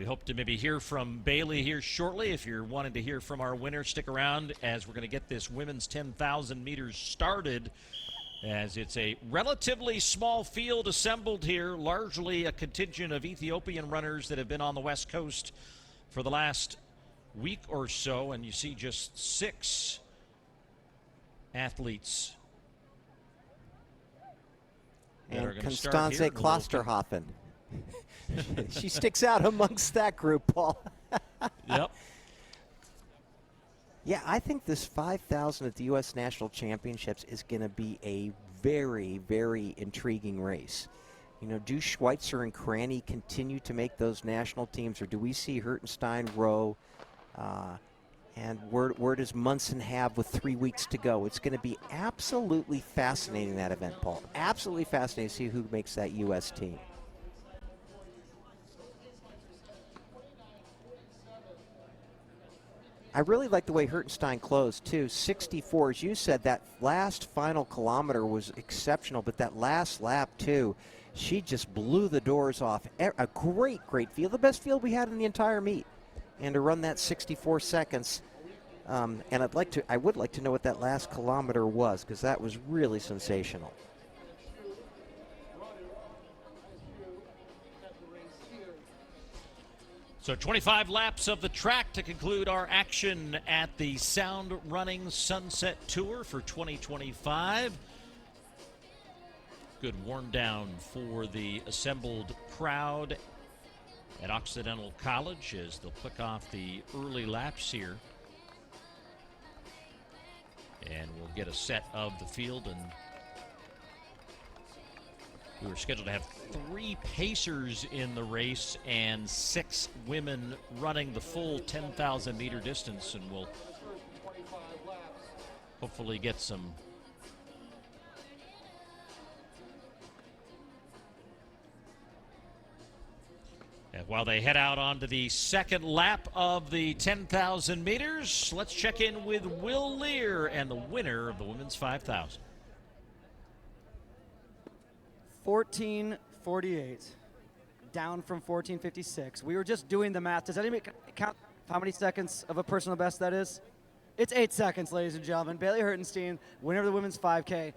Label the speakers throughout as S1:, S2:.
S1: we hope to maybe hear from Bailey here shortly. If you're wanting to hear from our winner, stick around as we're going to get this women's 10,000 meters started, as it's a relatively small field assembled here, largely a contingent of Ethiopian runners that have been on the West Coast for the last week or so, and you see just 6 athletes.
S2: And Konstanze KLOSTERHALFEN. She sticks out amongst that group, Paul.
S1: Yep.
S2: Yeah, I think this 5,000 at the U.S. National Championships is going to be a very, very intriguing race. You know, do Schweitzer and Cranny continue to make those national teams, or do we see Hertenstein, Rowe, and where does Munson have with 3 weeks to go? It's going to be absolutely fascinating, that event, Paul. Absolutely fascinating to see who makes that U.S. team. I really like the way Hertenstein closed, too. 64, as you said, that last final kilometer was exceptional, but that last lap, too, she just blew the doors off. A great, great field, the best field we had in the entire meet. And to run that 64 seconds, and I would like to know what that last kilometer was, because that was really sensational.
S1: So 25 laps of the track to conclude our action at the Sound Running Sunset Tour for 2025. Good warm down for the assembled crowd at Occidental College as they'll click off the early laps here. And we'll get a set of the field, and we were scheduled to have 3 pacers in the race and 6 women running the full 10,000 meter distance, and we'll hopefully get some and while they head out onto the second lap of the 10,000 meters, let's check in with Will Lear and the winner of the women's 5,000.
S3: 14:48, down from 14:56. We were just doing the math. Does anybody count how many seconds of a personal best that is? It's 8 seconds, ladies and gentlemen. Bailey Hertenstein, winner of the women's 5K.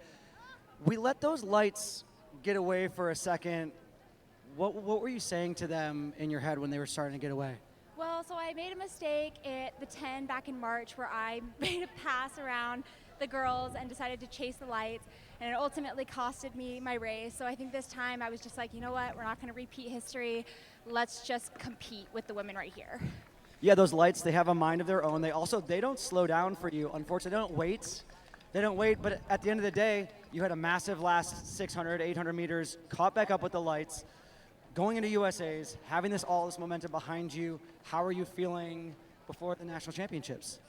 S3: We let those lights get away for a second. What were you saying to them in your head when they were starting to get away?
S4: Well, so I made a mistake at the 10 back in March where I made a pass around the girls and decided to chase the lights, and it ultimately costed me my race. So I think this time I was just like, you know what, we're not going to repeat history. Let's just compete with the women right here.
S3: Yeah, those lights, they have a mind of their own. They don't slow down for you. Unfortunately, they don't wait, but at the end of the day, you had a massive last 600, 800 meters, caught back up with the lights. Going into USA's, having all this momentum behind you, how are you feeling before the national championships?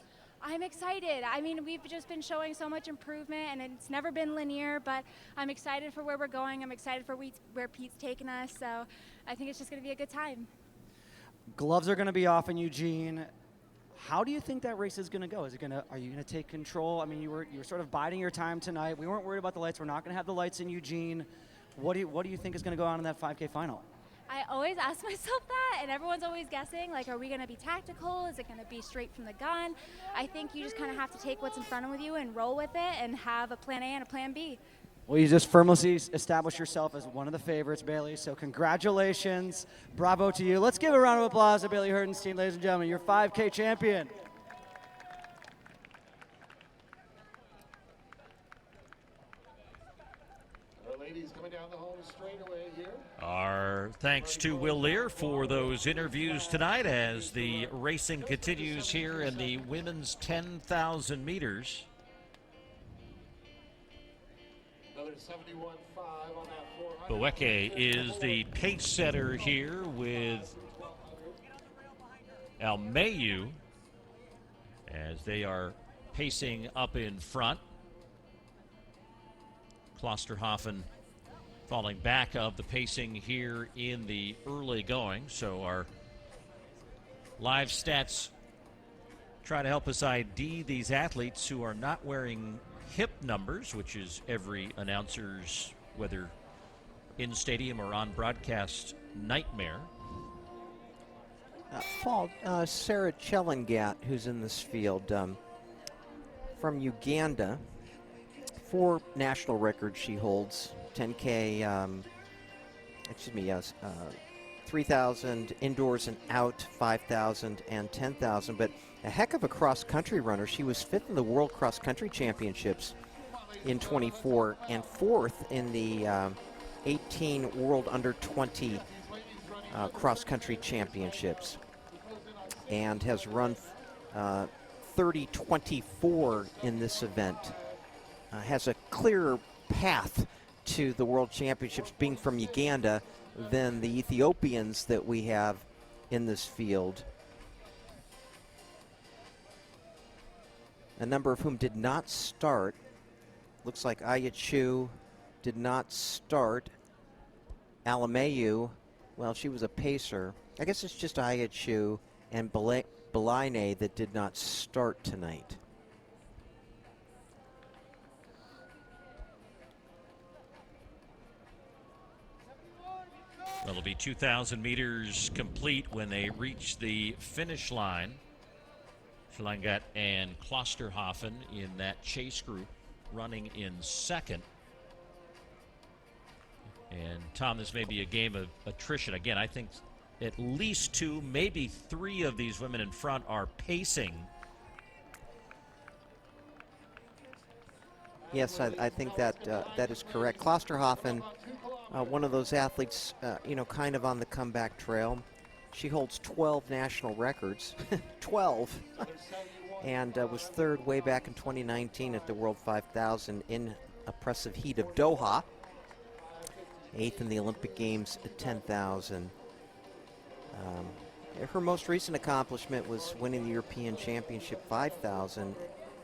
S4: I'm excited. I mean, we've just been showing so much improvement, and it's never been linear, but I'm excited for where we're going. I'm excited for where Pete's taking us, so I think it's just going to be a good time.
S3: Gloves are going to be off in Eugene. How do you think that race is going to go? Are you going to take control? I mean, you were sort of biding your time tonight. We weren't worried about the lights. We're not going to have the lights in Eugene. What do you think is going to go on in that 5K final?
S4: I always ask myself that, and everyone's always guessing, like, are we going to be tactical? Is it going to be straight from the gun? I think you just kind of have to take what's in front of you and roll with it and have a plan A and a plan B.
S3: Well, you just firmly established yourself as one of the favorites, Bailey, so congratulations. Bravo to you. Let's give a round of applause to Bailey Hertenstein, ladies and gentlemen, your 5K champion.
S5: Ladies coming down the home straightaway here.
S1: Our thanks to Will Lear for those interviews tonight as the racing continues here in the women's 10,000 meters.
S5: Another 71.5 on that 400.
S1: Baweke is the pace setter here with Ayeyichew as they are pacing up in front. KLOSTERHALFEN falling back of the pacing here in the early going. So our live stats try to help us ID these athletes who are not wearing hip numbers, which is every announcer's, whether in stadium or on broadcast, nightmare.
S2: Paul, Sarah CHELANGAT, who's in this field, from Uganda. 4 national records she holds. 10K, 3,000 indoors and out, 5,000 and 10,000. But a heck of a cross-country runner. She was 5th in the World Cross Country Championships in 24 and 4th in the 18 World Under 20 cross-country championships, and has run 30:24 in this event. Has a clearer path to the World Championships being from Uganda than the Ethiopians that we have in this field, a number of whom did not start. Looks like AYICHEW did not start. AYICHEW, well, she was a pacer. I guess it's just AYICHEW and Baweke that did not start tonight.
S1: Well, it'll be 2,000 meters complete when they reach the finish line. CHELANGAT and KLOSTERHALFEN in that chase group running in second. And Tom, this may be a game of attrition. Again, I think at least 2, maybe 3 of these women in front are pacing.
S2: Yes, I think that that is correct. KLOSTERHALFEN, one of those athletes, kind of on the comeback trail. She holds 12 national records, 12, and was 3rd way back in 2019 at the World 5000 in oppressive heat of Doha. 8th in the Olympic Games at 10,000. Her most recent accomplishment was winning the European Championship 5,000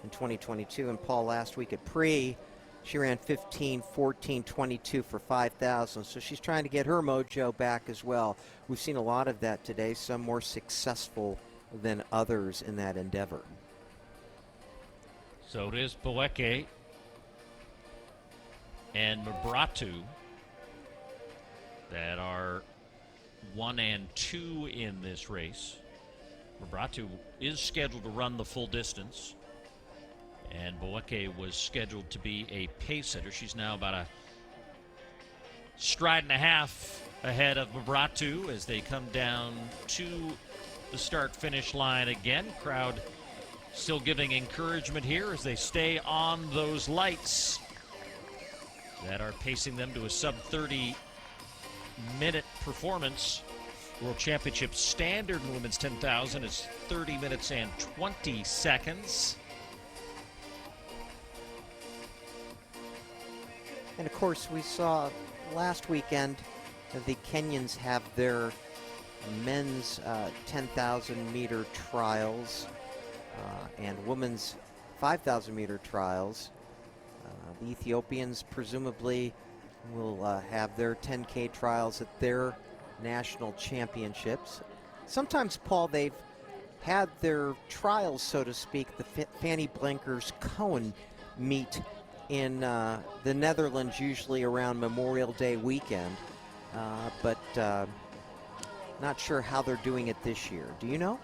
S2: in 2022. And Paul, last week at Pre, she ran 15:14:22 for 5,000. So she's trying to get her mojo back as well. We've seen a lot of that today, some more successful than others in that endeavor.
S1: So it is Baweke and MEBRATU that are 1 and 2 in this race. MEBRATU is scheduled to run the full distance, and Baweke was scheduled to be a pace setter. She's now about a stride and a half ahead of MEBRATU as they come down to the start-finish line again. Crowd still giving encouragement here as they stay on those lights that are pacing them to a sub-30-minute performance. World Championship standard in women's 10,000 is 30 minutes and 20 seconds.
S2: And of course, we saw last weekend the Kenyans have their men's 10,000 meter trials and women's 5,000 meter trials. The Ethiopians presumably will have their 10K trials at their national championships. Sometimes, Paul, they've had their trials, so to speak, the Fanny Blankers-Cohen meet in the Netherlands, usually around Memorial Day weekend, but not sure how they're doing it this year. Do you know?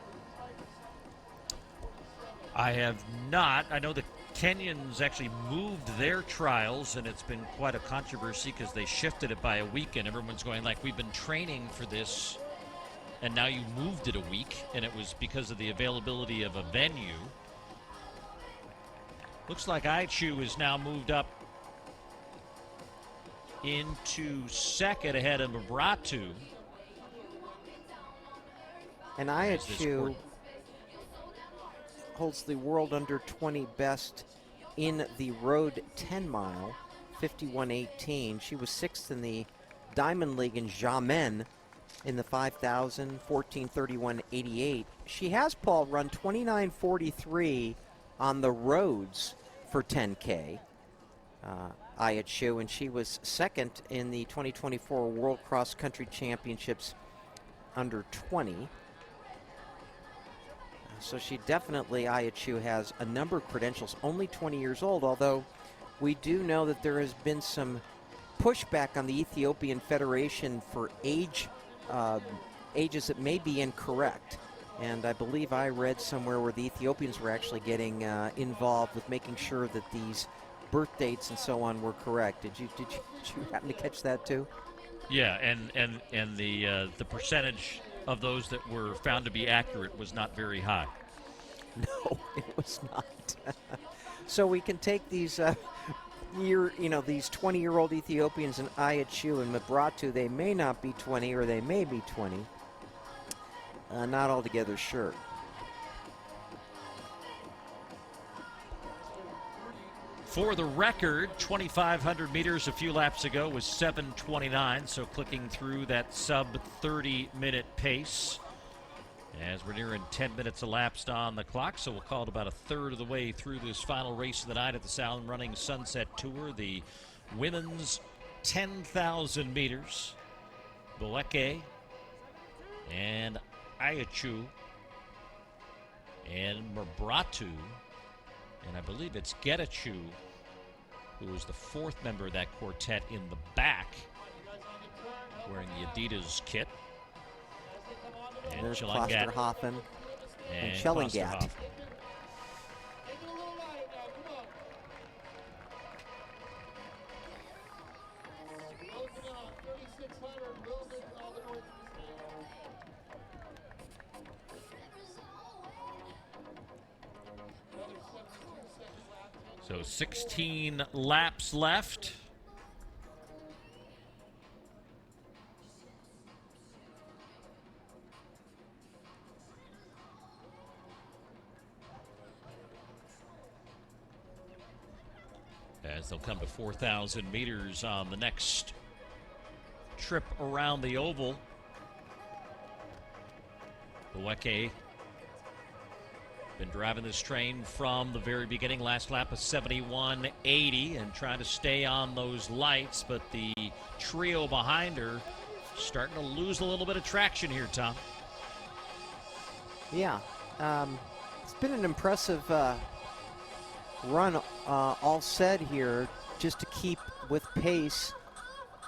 S1: I have not. I know the Kenyans actually moved their trials, and it's been quite a controversy because they shifted it by a week, and everyone's going like, we've been training for this, and now you moved it a week, and it was because of the availability of a venue. Looks like AYICHEW is now moved up into second ahead of MEBRATU.
S2: And AYICHEW holds the world under 20 best in the road 10 mile, 51:18. She was 6th in the Diamond League in Xiamen in the 5,000, 14:31:88. She has, Paul, run 29:43 on the roads for 10K, AYICHEW, and she was 2nd in the 2024 World Cross Country Championships under 20. So she definitely, AYICHEW, has a number of credentials, only 20 years old, although we do know that there has been some pushback on the Ethiopian Federation for age ages that may be incorrect. And I believe I read somewhere where the Ethiopians were actually getting involved with making sure that these birth dates and so on were correct. Did you happen to catch that too?
S1: Yeah, and the percentage of those that were found to be accurate was not very high.
S2: No, it was not. So we can take these these 20-year-old Ethiopians in AYICHEW and MEBRATU. They may not be 20 or they may be 20. Not altogether sure.
S1: For the record, 2,500 meters a few laps ago was 7:29, so clicking through that sub-30-minute pace as we're nearing 10 minutes elapsed on the clock, so we'll call it about a third of the way through this final race of the night at the Sound Running Sunset Tour, the women's 10,000 meters. Baweke and AYICHEW and MEBRATU, and I believe it's GETACHEW, who is the fourth member of that quartet in the back, wearing the Adidas kit. And
S2: there's
S1: CHELANGAT
S2: KLOSTERHALFEN and CHELANGAT.
S1: KLOSTERHALFEN. So 16 laps left. As they'll come to 4,000 meters on the next trip around the oval. Baweke been driving this train from the very beginning. Last lap of 71.80 and trying to stay on those lights, but the trio behind her starting to lose a little bit of traction here, Tom.
S2: Yeah, it's been an impressive run all said here, just to keep with pace.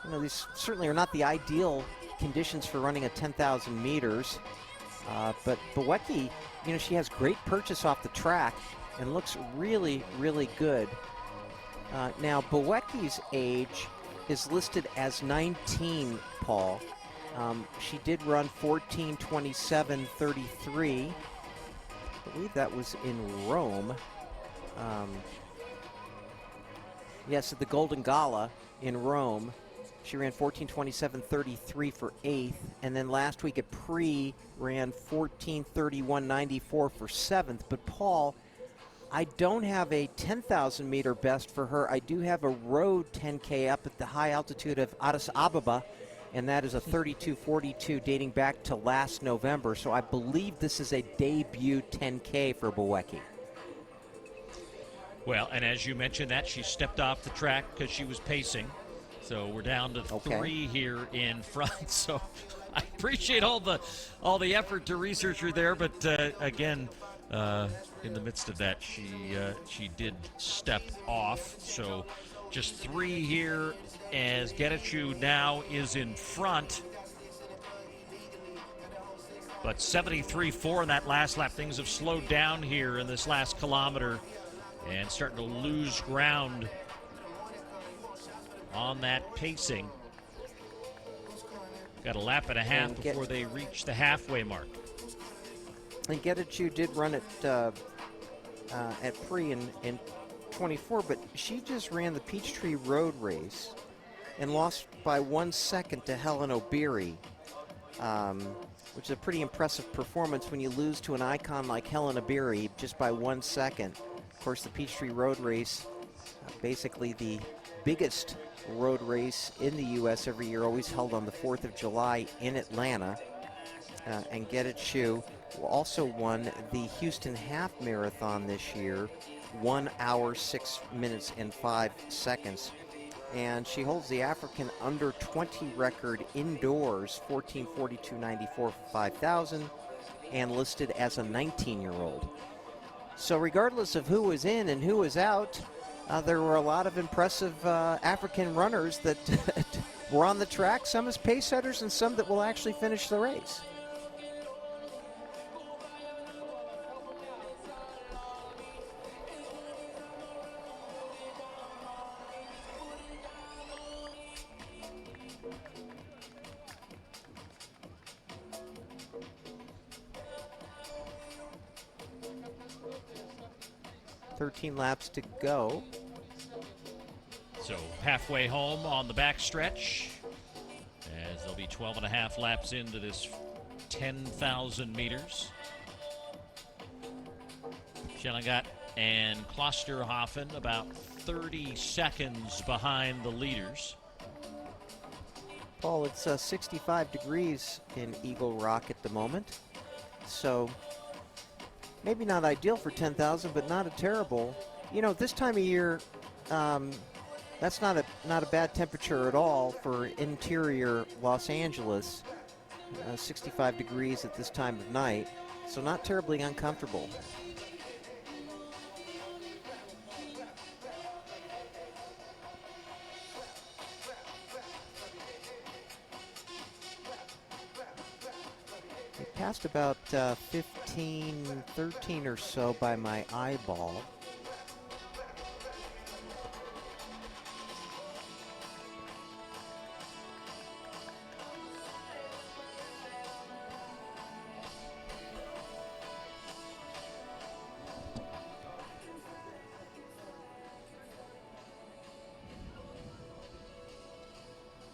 S2: You know, these certainly are not the ideal conditions for running a 10,000 meters, but Baweke, you know, she has great purchase off the track and looks really, really good. Now, Baweke's age is listed as 19, Paul. She did run 14:27:33. I believe that was in Rome. Yes, at the Golden Gala in Rome. She ran 14:27:33 for 8th, and then last week at Pre ran 14:31:94 for 7th. But Paul, I don't have a 10,000 meter best for her. I do have a road 10K up at the high altitude of Addis Ababa, and that is a 32:42 dating back to last November. So I believe this is a debut 10K for Baweke.
S1: Well, and as you mentioned that, she stepped off the track because she was pacing. So we're down to 3 here in front. So I appreciate all the effort to research her there, but again, in the midst of that, she did step off. So just 3 here as GETACHEW now is in front. But 73.4 in that last lap. Things have slowed down here in this last kilometer and starting to lose ground on that pacing. Got a lap and a half before they reach the halfway mark.
S2: And GETACHEW did run it at Pre in 24, but she just ran the Peachtree Road race and lost by 1 second to Helen Obiri, which is a pretty impressive performance when you lose to an icon like Helen Obiri just by 1 second. Of course, the Peachtree Road race, basically the biggest road race in the U.S. every year, always held on the 4th of July in Atlanta. And GETACHEW also won the Houston Half Marathon this year, 1 hour, 6 minutes, and 5 seconds. And she holds the African under 20 record indoors, 14:42:94 for 5,000, and listed as a 19-year-old. So regardless of who was in and who was out, there were a lot of impressive African runners that were on the track, some as pace setters and some that will actually finish the race. 13 laps to go.
S1: So halfway home on the back stretch, as there'll be 12 and a half laps into this 10,000 meters. CHELANGAT and KLOSTERHALFEN about 30 seconds behind the leaders.
S2: Paul, it's 65 degrees in Eagle Rock at the moment, so maybe not ideal for 10,000, but not a terrible. You know, this time of year, that's not a bad temperature at all for interior Los Angeles. 65 degrees at this time of night, so not terribly uncomfortable. It passed about 15, 13 or so by my eyeball.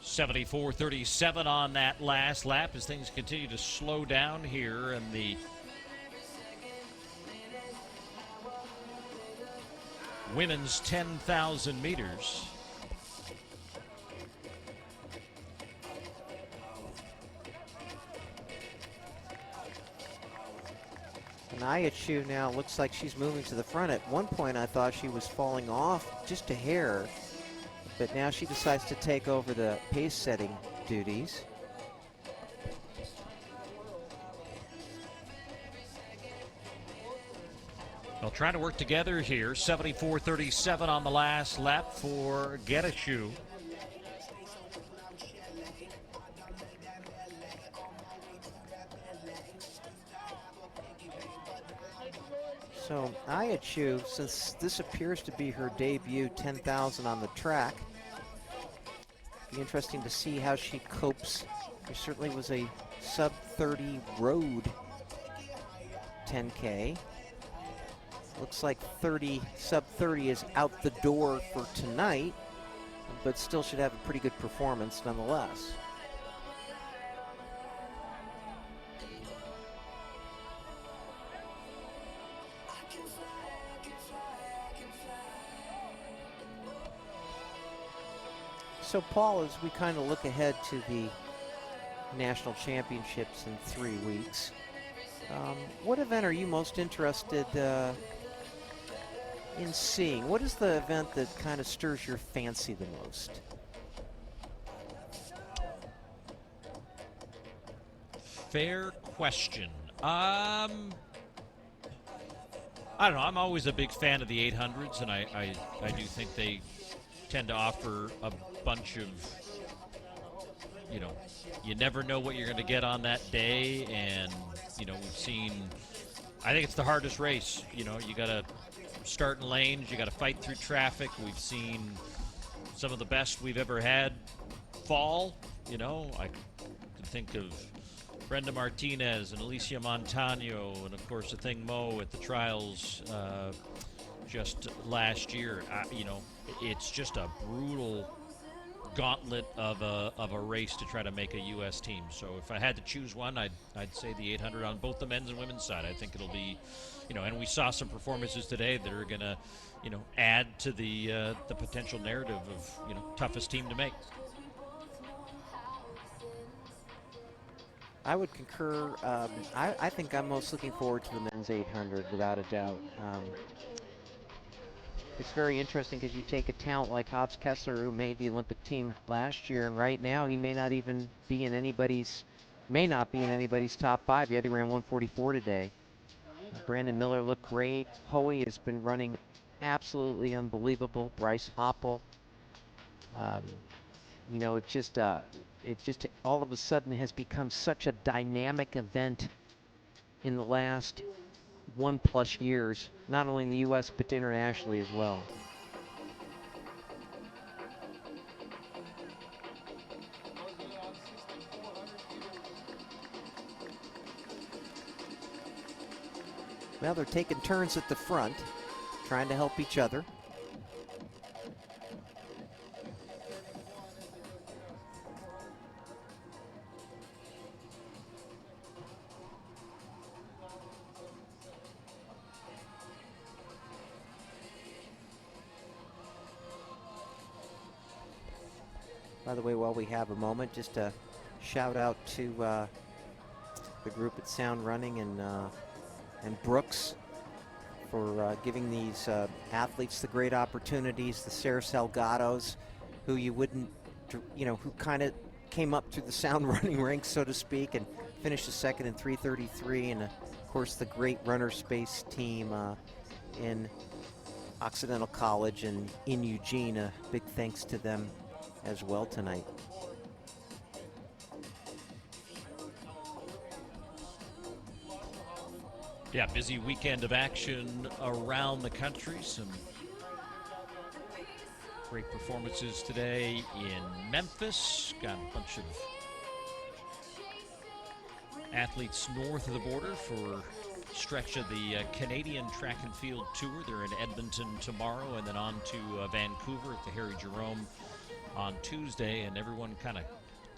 S1: .74.37 on that last lap as things continue to slow down here in the women's 10,000 meters.
S2: And AYICHEW now looks like she's moving to the front. At one point I thought she was falling off just a hair, but now she decides to take over the pace setting duties.
S1: They'll try to work together here. 74.37 on the last lap for GETACHEW.
S2: So AYICHEW, since this appears to be her debut 10,000 on the track, be interesting to see how she copes. There certainly was a sub-30 road 10K. Looks like sub-30 is out the door for tonight, but still should have a pretty good performance nonetheless. So, Paul, as we kind of look ahead to the national championships in 3 weeks, what event are you most interested in seeing? What is the event that kind of stirs your fancy the most?
S1: Fair question. I don't know. I'm always a big fan of the 800s, and I do think they tend to offer a bunch of, you know, you never know what you're going to get on that day, and, you know, we've seen, I think it's the hardest race. You know, you got to start in lanes, you got to fight through traffic. We've seen some of the best we've ever had fall. You know, I can think of Brenda Martinez and Alicia Montano, and of course, Athing Mo at the trials just last year. You know, it's just a brutal gauntlet of a race to try to make a U.S. team. So if I had to choose one, I'd say the 800 on both the men's and women's side. I think it'll be, you know, and we saw some performances today that are going to, you know, add to the potential narrative of, you know, toughest team to make.
S2: I would concur. I think I'm most looking forward to the men's 800 without a doubt. It's very interesting because you take a talent like Hobbs Kessler, who made the Olympic team last year, and right now he may not be in anybody's top 5. He had to run 144 today. Brandon Miller looked great. Hoey has been running absolutely unbelievable. Bryce Hoppel. You know, it just all of a sudden has become such a dynamic event in the last 1+ years, not only in the U.S. but internationally as well. Well, they're taking turns at the front, trying to help each other. By the way, while we have a moment, just a shout out to the group at Sound Running and Brooks for giving these athletes the great opportunities, the Sarah Salgados, who you wouldn't, who kind of came up through the Sound Running ranks, so to speak, and finished the second in 3:33, and of course the great runner space team in Occidental College and in Eugene. A big thanks to them as well tonight.
S1: Yeah, busy weekend of action around the country. Some great performances today in Memphis. Got a bunch of athletes north of the border for a stretch of the Canadian Track and Field Tour. They're in Edmonton tomorrow and then on to Vancouver at the Harry Jerome on Tuesday, and everyone kind of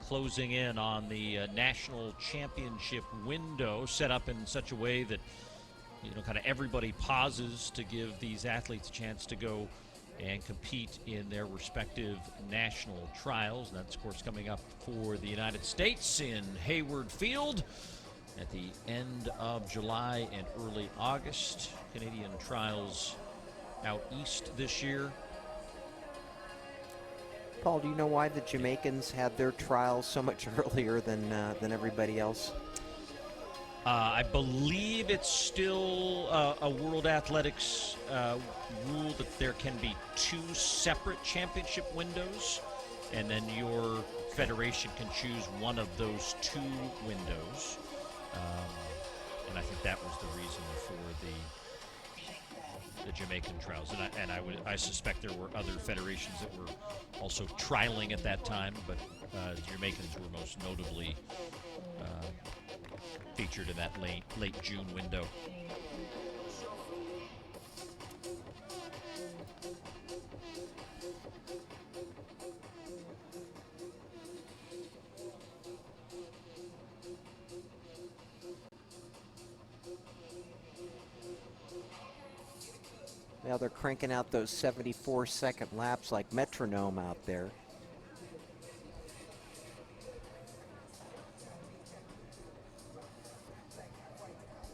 S1: closing in on the national championship window, set up in such a way that kind of everybody pauses to give these athletes a chance to go and compete in their respective national trials. And that's, of course, coming up for the United States in Hayward Field at the end of July and early August. Canadian trials out east this year.
S2: Paul, do you know why the Jamaicans had their trials so much earlier than everybody else?
S1: I believe it's still a World Athletics rule that there can be 2 separate championship windows, and then your federation can choose one of those 2 windows. And I think that was the reason for the Jamaican trials, and I suspect there were other federations that were also trialing at that time, but the Jamaicans were most notably featured in that late June window.
S2: Now they're cranking out those 74-second laps like metronome out there.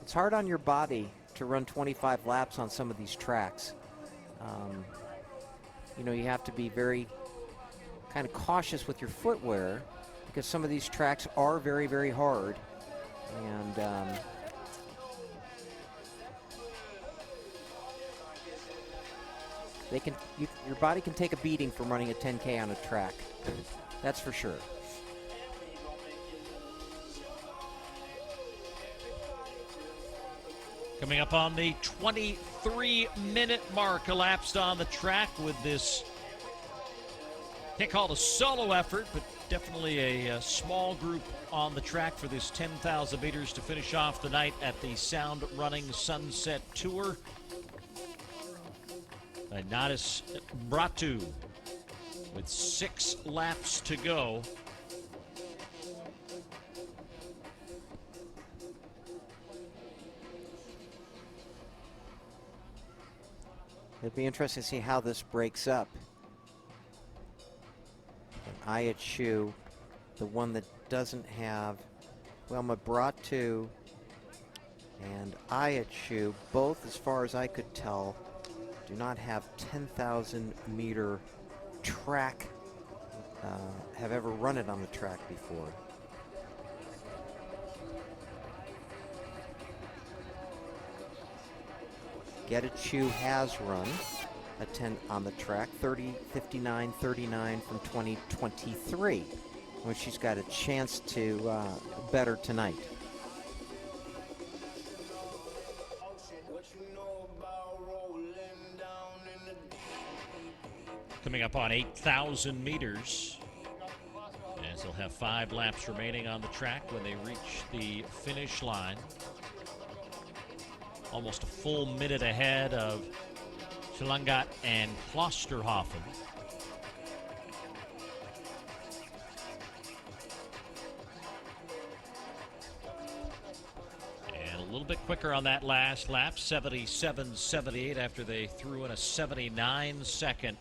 S2: It's hard on your body to run 25 laps on some of these tracks. You have to be very kind of cautious with your footwear because some of these tracks are very, very hard. And your body can take a beating from running a 10K on a track. That's for sure.
S1: Coming up on the 23-minute mark elapsed on the track with this, can't call it a solo effort, but definitely a small group on the track for this 10,000 meters to finish off the night at the Sound Running Sunset Tour. Aynadis MEBRATU with 6 laps to go.
S2: It'll be interesting to see how this breaks up. And AYICHEW, the one that doesn't have, well, MEBRATU and AYICHEW, both, as far as I could tell, do not have 10,000 meter track, have ever run it on the track before. GETACHEW has run a 10 on the track, 30:59:39 from 2023, which she's got a chance to better tonight.
S1: Coming up on 8,000 meters, as they'll have 5 laps remaining on the track when they reach the finish line. Almost a full minute ahead of CHELANGAT and KLOSTERHALFEN. And a little bit quicker on that last lap, 77.78 after they threw in a 79-second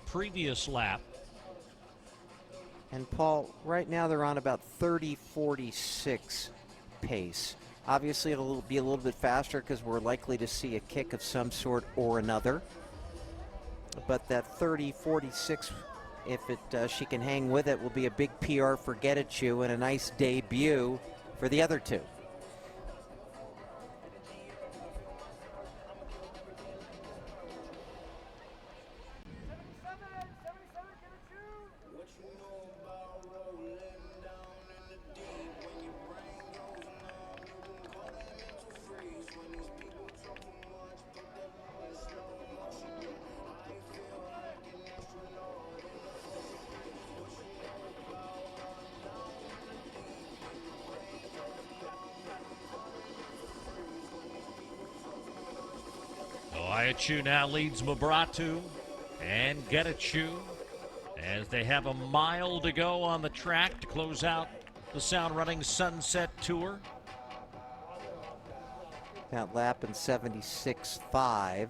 S1: previous lap.
S2: And Paul, right now they're on about 30.46 pace. Obviously, it'll be a little bit faster because we're likely to see a kick of some sort or another. But that 30.46, if she can hang with it, will be a big PR for GETACHEW and a nice debut for the other two.
S1: AYICHEW now leads MEBRATU and GETACHEW as they have a mile to go on the track to close out the Sound Running Sunset Tour.
S2: That lap in 76.5.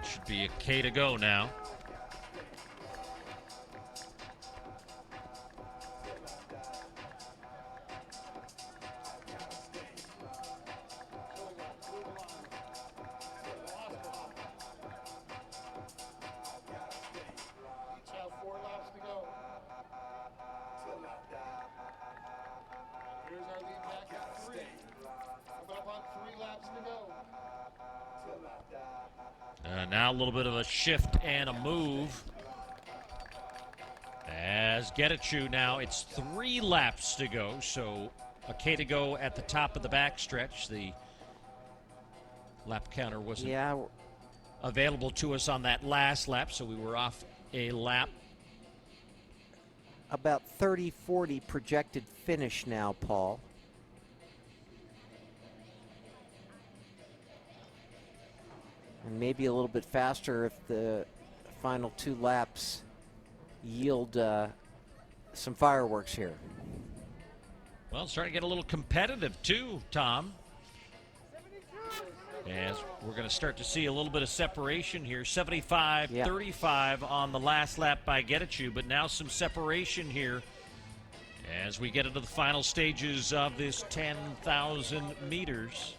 S1: Should be a K to go now. Now a little bit of a shift and a move as GETACHEW now, it's 3 laps to go, so a K to go at the top of the backstretch. The lap counter wasn't available to us on that last lap, so we were off a lap.
S2: About 30-40 projected finish now, Paul. And maybe a little bit faster if the final 2 laps yield some fireworks here.
S1: Well, it's starting to get a little competitive too, Tom. As we're going to start to see a little bit of separation here. 75-35 on the last lap by GETACHEW, but now some separation here as we get into the final stages of this 10,000 meters.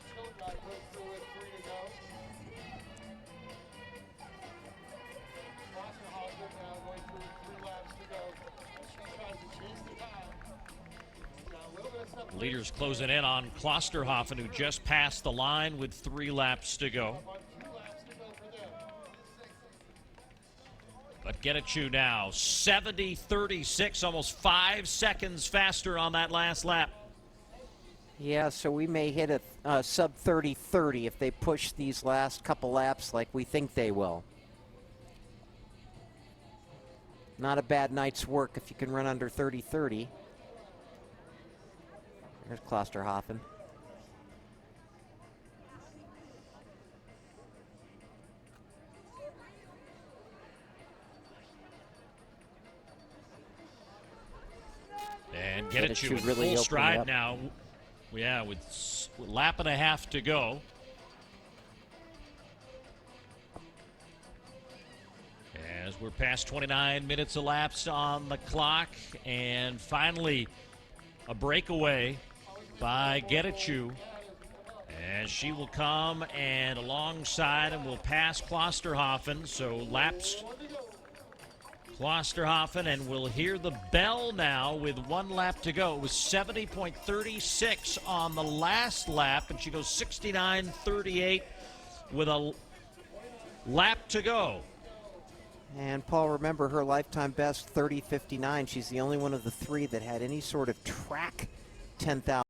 S1: Leaders closing in on KLOSTERHALFEN, who just passed the line with 3 laps to go. But GETACHEW now 70-36, almost 5 seconds faster on that last lap.
S2: Yeah, so we may hit a sub 30-30 if they push these last couple laps like we think they will. Not a bad night's work if you can run under 30-30. There's KLOSTERHALFEN.
S1: And GETACHEW in
S2: really
S1: full stride
S2: up
S1: now. Yeah, with a lap and a half to go. As we're past 29 minutes elapsed on the clock, and finally a breakaway by GETACHEW, as she will come and alongside and will pass KLOSTERHALFEN. So laps Klosterhalfen, and we'll hear the bell now with 1 lap to go. It was 70.36 on the last lap, and she goes 69.38 with a lap to go.
S2: And Paul, remember her lifetime best 30.59. She's the only one of the three that had any sort of track 10,000.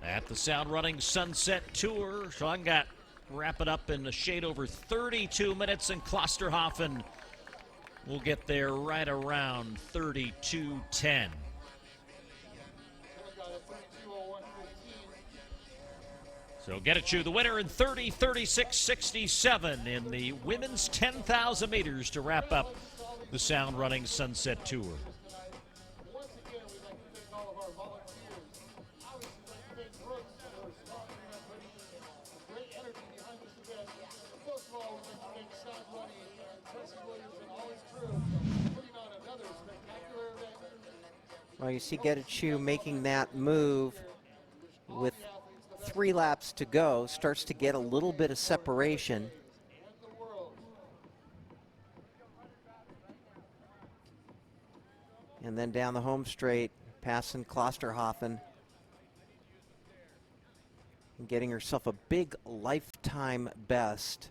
S1: At the Sound Running Sunset Tour, CHELANGAT wrap it up in a shade over 32 minutes, and Klosterhalfen will get there right around 32:10. So GETACHEW, the winner in 30:36.67 in the women's 10,000 meters to wrap up the Sound Running Sunset Tour.
S5: Once again, we'd like to thank all of our volunteers. Obviously, thank Brooks for sponsoring and putting great energy behind this event. Most of all, we'd like to thank Sound Running and Tracy Williams and all his crew for putting on another spectacular event.
S2: Well, you see GETACHEW making that move with 3 laps to go, starts to get a little bit of separation. And then down the home straight, passing Klosterhalfen. And getting herself a big lifetime best.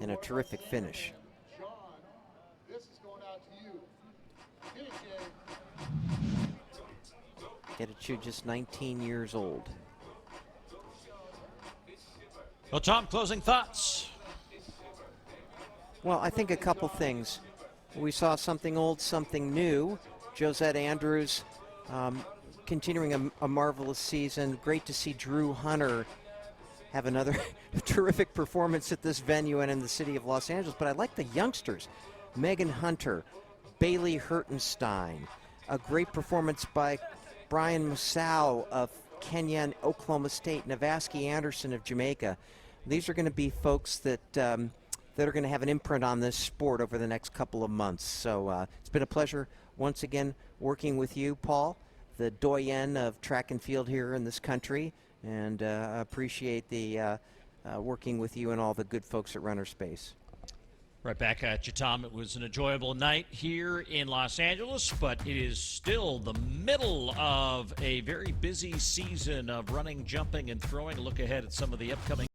S2: And a terrific finish.
S5: John, this is going out to you. Get it, Jay.
S2: GETACHEW just 19 years old.
S1: Well, Tom, closing thoughts.
S2: Well, I think a couple things. We saw something old, something new. Josette Andrews continuing a marvelous season. Great to see Drew Hunter have another terrific performance at this venue and in the city of Los Angeles. But I like the youngsters. Megan Hunter, Bailey Hertenstein. A great performance by Brian Musau of Kenya and Oklahoma State. Navaski Anderson of Jamaica. These are going to be folks that that are going to have an imprint on this sport over the next couple of months. So it's been a pleasure once again working with you, Paul, the doyen of track and field here in this country, and appreciate the working with you and all the good folks at Runner Space.
S1: Right back at you, Tom. It was an enjoyable night here in Los Angeles, but it is still the middle of a very busy season of running, jumping, and throwing. A look ahead at some of the upcoming